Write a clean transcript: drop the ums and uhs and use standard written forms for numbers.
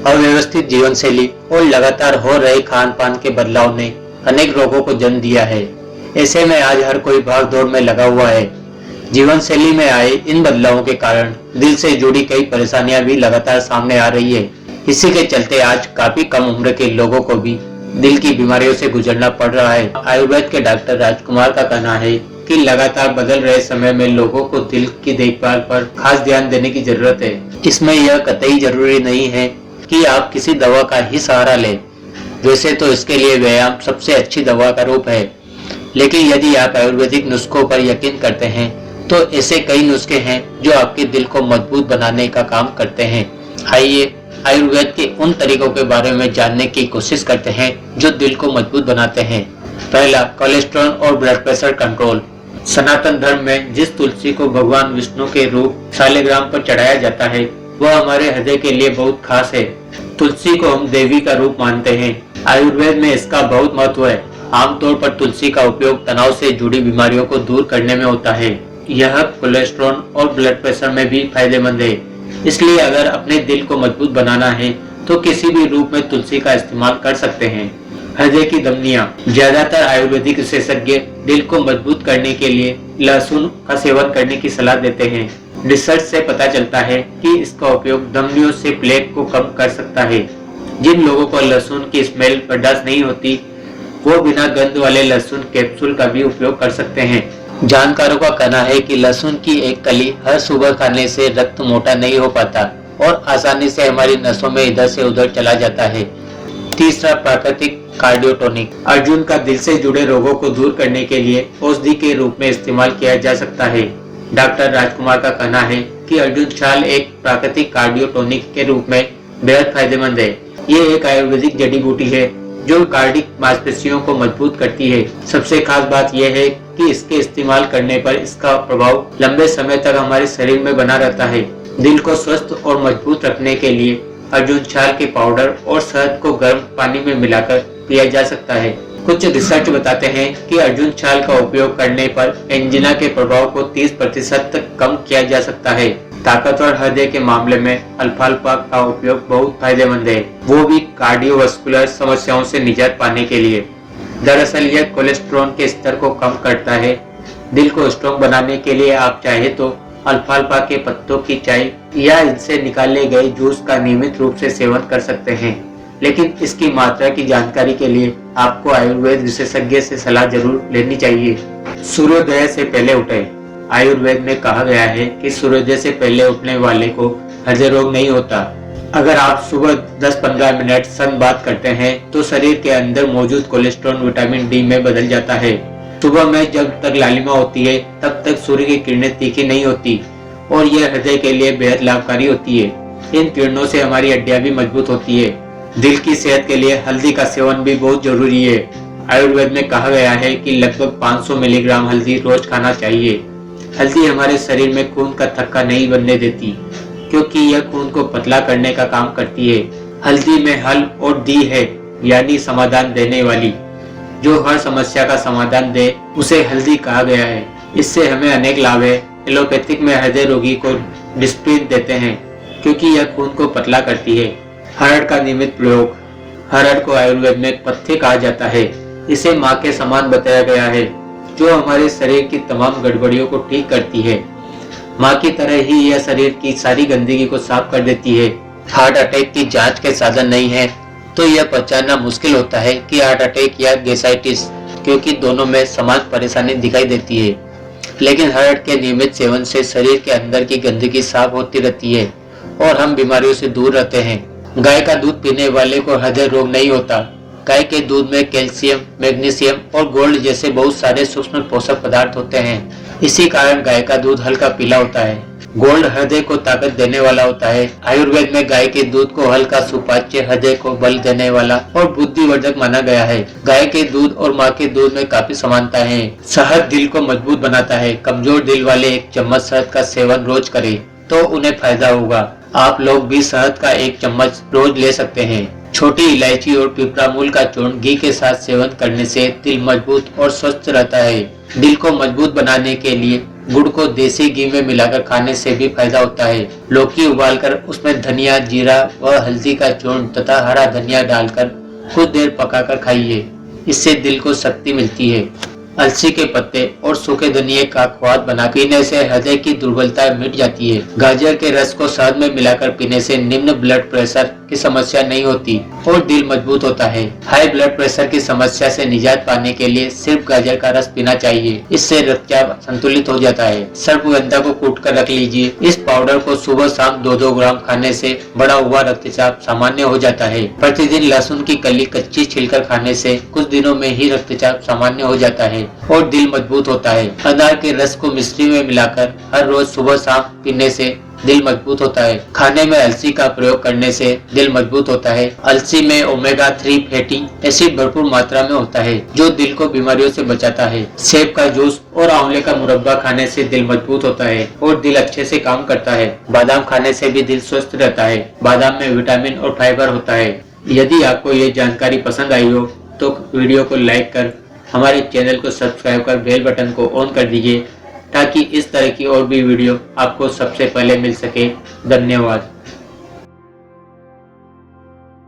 अव्यवस्थित जीवन शैली और लगातार हो रहे खान पान के बदलाव ने अनेक रोगों को जन्म दिया है। ऐसे में आज हर कोई भाग दौड़ में लगा हुआ है। जीवन शैली में आए इन बदलावों के कारण दिल से जुड़ी कई परेशानियां भी लगातार सामने आ रही है। इसी के चलते आज काफी कम उम्र के लोगों को भी दिल की बीमारियों से गुजरना पड़ रहा है। आयुर्वेद के डॉक्टर राजकुमार का कहना है कि लगातार बदल रहे समय में लोगों को दिल की देखभाल पर खास ध्यान देने की जरूरत है। इसमें यह कतई जरूरी नहीं है कि आप किसी दवा का ही सहारा लें। वैसे तो इसके लिए व्यायाम सबसे अच्छी दवा का रूप है, लेकिन यदि आप आयुर्वेदिक नुस्खों पर यकीन करते हैं तो ऐसे कई नुस्खे हैं जो आपके दिल को मजबूत बनाने का काम करते हैं। आइए आयुर्वेद के उन तरीकों के बारे में जानने की कोशिश करते हैं जो दिल को मजबूत बनाते हैं। पहला, कोलेस्ट्रॉल और ब्लड प्रेशर कंट्रोल। सनातन धर्म में जिस तुलसी को भगवान विष्णु के रूप शालिग्राम पर चढ़ाया जाता है वह हमारे हृदय के लिए बहुत खास है। तुलसी को हम देवी का रूप मानते हैं। आयुर्वेद में इसका बहुत महत्व है। आमतौर पर तुलसी का उपयोग तनाव से जुड़ी बीमारियों को दूर करने में होता है। यह कोलेस्ट्रॉल और ब्लड प्रेशर में भी फायदेमंद है। इसलिए अगर अपने दिल को मजबूत बनाना है तो किसी भी रूप में तुलसी का इस्तेमाल कर सकते हैं। हृदय की धमनियां। ज्यादातर आयुर्वेदिक विशेषज्ञ दिल को मजबूत करने के लिए लहसुन का सेवन करने की सलाह देते हैं। रिसर्च से पता चलता है कि इसका उपयोग धमनियों से प्लेग को कम कर सकता है। जिन लोगों को लहसुन की स्मेल बर्दाश्त नहीं होती वो बिना गंध वाले लहसुन कैप्सूल का भी उपयोग कर सकते हैं। जानकारों का कहना है कि लहसुन की एक कली हर सुबह खाने से रक्त मोटा नहीं हो पाता और आसानी से हमारी नसों में इधर से उधर चला जाता है। तीसरा, प्राकृतिक कार्डियोटोनिक। अर्जुन का दिल से जुड़े रोगों को दूर करने के लिए औषधि के रूप में इस्तेमाल किया जा सकता है। डॉक्टर राजकुमार का कहना है कि अर्जुन छाल एक प्राकृतिक कार्डियोटोनिक के रूप में बेहद फायदेमंद है। ये एक आयुर्वेदिक जड़ी बूटी है जो कार्डिक मांसपेशियों को मजबूत करती है। सबसे खास बात यह है कि इसके इस्तेमाल करने पर इसका प्रभाव लंबे समय तक हमारे शरीर में बना रहता है। दिल को स्वस्थ और मजबूत रखने के लिए अर्जुन छाल के पाउडर और शहद को गर्म पानी में मिलाकर पिया जा सकता है। कुछ रिसर्च बताते हैं कि अर्जुन छाल का उपयोग करने पर एंजिना के प्रभाव को 30% तक कम किया जा सकता है। ताकतवर हृदय के मामले में अल्फाल्फा का उपयोग बहुत फायदेमंद है, वो भी कार्डियोवास्कुलर समस्याओं से निजात पाने के लिए। दरअसल यह कोलेस्ट्रॉल के स्तर को कम करता है। दिल को स्ट्रॉन्ग बनाने के लिए आप चाहे तो अल्फाल्फा के पत्तों की चाय या इनसे निकाले गए जूस का नियमित रूप से सेवन कर सकते हैं, लेकिन इसकी मात्रा की जानकारी के लिए आपको आयुर्वेद विशेषज्ञ से सलाह जरूर लेनी चाहिए। सूर्योदय से पहले उठें। आयुर्वेद में कहा गया है कि सूर्योदय से पहले उठने वाले को हृदय रोग नहीं होता। अगर आप सुबह 10-15 मिनट सन बात करते हैं तो शरीर के अंदर मौजूद कोलेस्ट्रॉल विटामिन डी में बदल जाता है। सुबह में जब तक लालिमा होती है तब तक सूर्य की किरणें तीखी नहीं होती और यह हृदय के लिए बेहद लाभकारी होती है। इन किरणों से हमारी हड्डियां भी मजबूत होती है। दिल की सेहत के लिए हल्दी का सेवन भी बहुत जरूरी है। आयुर्वेद में कहा गया है कि लगभग 500 मिलीग्राम हल्दी रोज खाना चाहिए। हल्दी हमारे शरीर में खून का थक्का नहीं बनने देती क्योंकि यह खून को पतला करने का काम करती है। हल्दी में हल और दी है यानी समाधान देने वाली। जो हर समस्या का समाधान दे उसे हल्दी कहा गया है। इससे हमें अनेक लाभ है। एलोपैथिक में हृदय रोगी को डिस्प्रिन देते हैं क्योंकि यह खून को पतला करती है। हरड़ का नियमित प्रयोग। हरड़ को आयुर्वेद में पथ्य कहा जाता है। इसे माँ के समान बताया गया है जो हमारे शरीर की तमाम गड़बड़ियों को ठीक करती है। माँ की तरह ही यह शरीर की सारी गंदगी को साफ कर देती है। हार्ट अटैक की जांच के साधन नहीं है तो यह पहचानना मुश्किल होता है कि हार्ट अटैक या गैसाइटिस, क्योंकि दोनों में समान परेशानी दिखाई देती है। लेकिन हरड़ के नियमित सेवन से शरीर के अंदर की गंदगी साफ होती रहती है और हम बीमारियों से दूर रहते हैं। गाय का दूध पीने वाले को हृदय रोग नहीं होता। गाय के दूध में कैल्शियम, मैग्नीशियम और गोल्ड जैसे बहुत सारे सूक्ष्म पोषक पदार्थ होते हैं। इसी कारण गाय का दूध हल्का पीला होता है। गोल्ड हृदय को ताकत देने वाला होता है। आयुर्वेद में गाय के दूध को हल्का सुपाच्य, हृदय को बल देने वाला और बुद्धिवर्धक माना गया है। गाय के दूध और माँ के दूध में काफी समानता है। शहद दिल को मजबूत बनाता है। कमजोर दिल वाले 1 चम्मच शहद का सेवन रोज करें तो उन्हें फायदा होगा। आप लोग भी शहद का 1 चम्मच रोज ले सकते हैं। छोटी इलायची और पिपरामूल का चूर्ण घी के साथ सेवन करने से दिल मजबूत और स्वस्थ रहता है। दिल को मजबूत बनाने के लिए गुड़ को देसी घी में मिलाकर खाने से भी फायदा होता है। लौकी उबालकर उसमें धनिया, जीरा व हल्दी का चूर्ण तथा हरा धनिया डालकर कुछ देर पकाकर खाइए। इससे दिल को शक्ति मिलती है। अलसी के पत्ते और सूखे धनिये का स्वाद बना पीने से हृदय की दुर्बलता मिट जाती है। गाजर के रस को शहद में मिलाकर पीने से निम्न ब्लड प्रेशर की समस्या नहीं होती और दिल मजबूत होता है। हाई ब्लड प्रेशर की समस्या से निजात पाने के लिए सिर्फ गाजर का रस पीना चाहिए। इससे रक्तचाप संतुलित हो जाता है। सर्पगंधा को कूट कर रख लीजिए। इस पाउडर को सुबह शाम 2-2 ग्राम खाने से बढ़ा हुआ रक्तचाप सामान्य हो जाता है। प्रतिदिन लहसुन की कली कच्ची छिलकर खाने से कुछ दिनों में ही रक्तचाप सामान्य हो जाता है और दिल मजबूत होता है। अनार के रस को मिश्री में मिलाकर हर रोज सुबह शाम पीने से दिल मजबूत होता है। खाने में अलसी का प्रयोग करने से दिल मजबूत होता है। अलसी में ओमेगा 3 फैटी एसिड भरपूर मात्रा में होता है जो दिल को बीमारियों से बचाता है। सेब का जूस और आंवले का मुरब्बा खाने से दिल मजबूत होता है और दिल अच्छे से काम करता है। बादाम खाने से भी दिल स्वस्थ रहता है। बादाम में विटामिन और फाइबर होता है। यदि आपको ये जानकारी पसंद आई हो तो वीडियो को लाइक कर हमारे चैनल को सब्सक्राइब कर बेल बटन को ऑन कर दीजिए ताकि इस तरह की और भी वीडियो आपको सबसे पहले मिल सके। धन्यवाद।